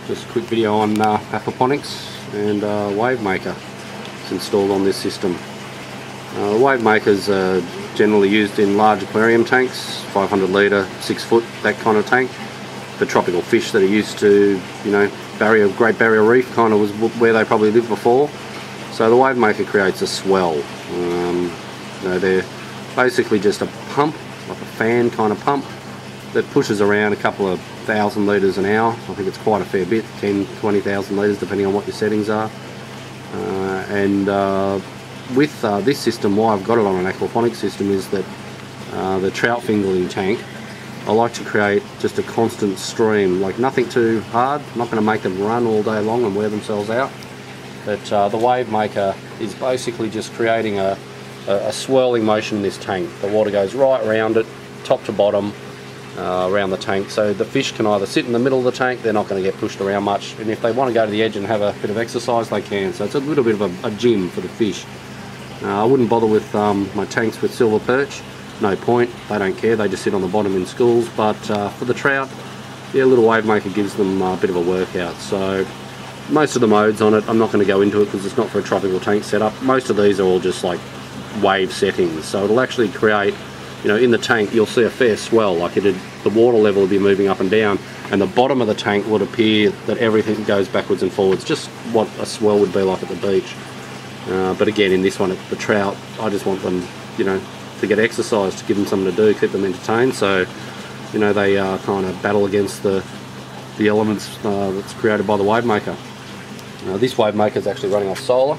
Just a quick video on aquaponics and wave maker. It's installed on this system. The wave makers are generally used in large aquarium tanks, 500 litre, 6 foot, that kind of tank. For tropical fish that are used to, you know, Great Barrier Reef kind of was where they probably lived before. So the wave maker creates a swell. You know, they're basically just a pump, like a fan kind of pump, that pushes around a couple of thousand litres an hour. I think it's quite a fair bit, 10-20,000 litres depending on what your settings are. With this system, why I've got it on an aquaponics system is that the trout fingerling tank, I like to create just a constant stream, like nothing too hard. I'm not going to make them run all day long and wear themselves out. But the wave maker is basically just creating a swirling motion in this tank. The water goes right around it, top to bottom, around the tank. So the fish can either sit in the middle of the tank, they're not going to get pushed around much. And if they want to go to the edge and have a bit of exercise, they can. So it's a little bit of a gym for the fish. I wouldn't bother with my tanks with silver perch. No point, they don't care, they just sit on the bottom in schools. But for the trout, yeah, a little wave maker gives them a bit of a workout. So most of the modes on it, I'm not going to go into it because it's not for a tropical tank setup. Most of these are all just like wave settings, so it'll actually create, you know, in the tank you'll see a fair swell, like the water level will be moving up and down, and the bottom of the tank would appear that everything goes backwards and forwards, just what a swell would be like at the beach. But again, in this one, the trout, I just want them, you know, to get exercise, to give them something to do, keep them entertained. So, you know, they kind of battle against the elements that's created by the wave maker. This wave maker is actually running off solar,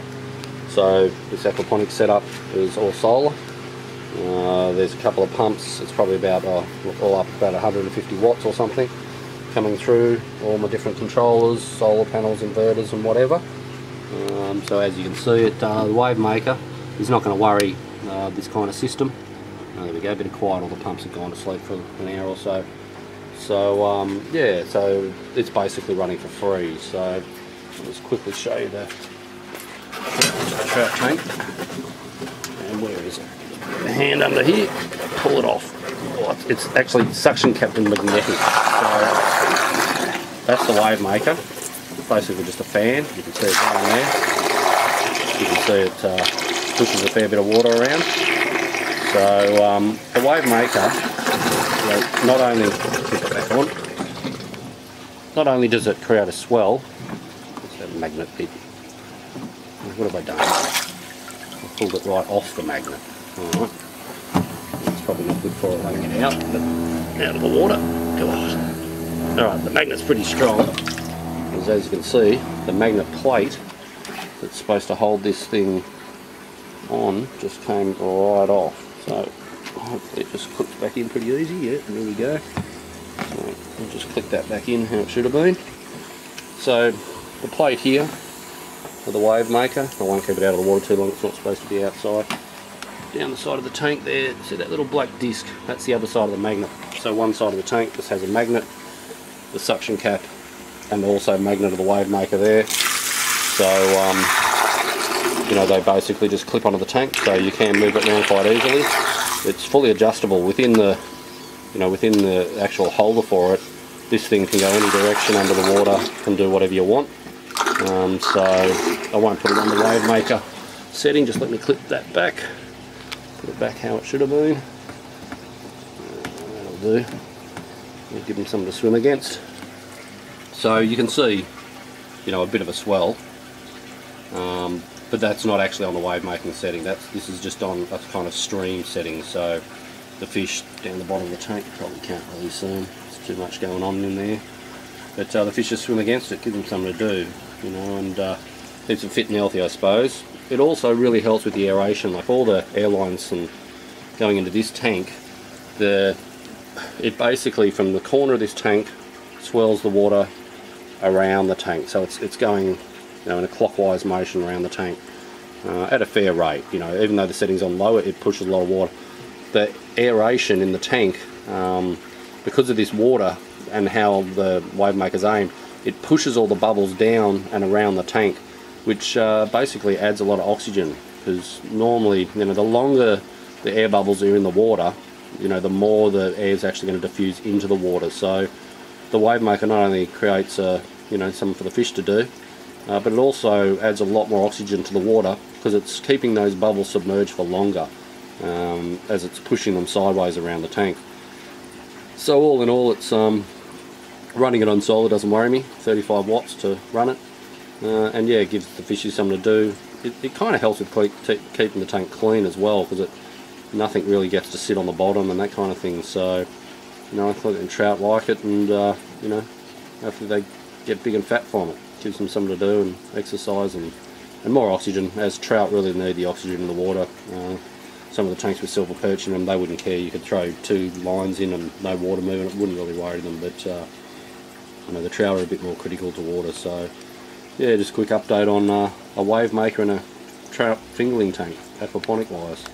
so this aquaponics setup is all solar. There's a couple of pumps. It's probably about all up about 150 watts or something coming through all my different controllers, solar panels, inverters and whatever. So as you can see, the wave maker is not going to worry this kind of system. There we go, a bit of quiet, all the pumps have gone to sleep for an hour or so. So yeah, so it's basically running for free. So I'll just quickly show you the trout tank. And where is it? Put the hand under here, pull it off. Oh, it's actually suction capped and magnetic. So that's the wave maker. Basically just a fan. You can see it down there. You can see it pushes a fair bit of water around. So the wave maker, you know, not only put it back on, not only does it create a swell. It's that magnet bit. What have I done? I pulled it right off the magnet. Alright. It's probably not good for it letting it out, but out of the water. God. Alright, the magnet's pretty strong. Because as you can see, the magnet plate that's supposed to hold this thing on just came right off. So hopefully it just clicks back in pretty easy. Yeah, there we go. So I'll just click that back in how it should have been. So the plate here for the wave maker, I won't keep it out of the water too long, it's not supposed to be outside. Down the side of the tank there, see that little black disc, that's the other side of the magnet. So one side of the tank just has a magnet, the suction cap, and also magnet of the wave maker there. So you know, they basically just clip onto the tank, so you can move it around quite easily. It's fully adjustable within the, you know, within the actual holder for it. This thing can go any direction under the water, can do whatever you want. So I won't put it on the wave maker setting, just let me clip that back. Put it back how it should have been. That'll do. We'll give them something to swim against. So you can see, you know, a bit of a swell. But that's not actually on the wave making setting. This is just on a kind of stream setting. So the fish down the bottom of the tank, you probably can't really see them. There's too much going on in there. But the fish just swim against it, gives them something to do, you know, and keeps them fit and healthy, I suppose. It also really helps with the aeration, like all the airlines and going into this tank. It basically from the corner of this tank swells the water around the tank, so it's going, you know, in a clockwise motion around the tank at a fair rate. You know, even though the setting's on lower, it pushes a lot of water. The aeration in the tank, because of this water and how the wave maker's aimed, it pushes all the bubbles down and around the tank, which basically adds a lot of oxygen. Because normally, you know, the longer the air bubbles are in the water, you know, the more the air is actually going to diffuse into the water. So the wave maker not only creates a you know, something for the fish to do, but it also adds a lot more oxygen to the water because it's keeping those bubbles submerged for longer as it's pushing them sideways around the tank. So all in all, it's running it on solar doesn't worry me. 35 watts to run it, and yeah, it gives the fishes something to do. It kind of helps with keeping the tank clean as well, because nothing really gets to sit on the bottom and that kind of thing. So, you know, I thought the trout like it, and you know, hopefully they get big and fat from it. Gives them something to do and exercise and more oxygen, as trout really need the oxygen in the water. Some of the tanks with silver perch in them, they wouldn't care. You could throw 2 lines in and no water moving, it wouldn't really worry them, but you know, the trout are a bit more critical to water. So yeah, just a quick update on a wave maker and a trout fingerling tank, aquaponic wise.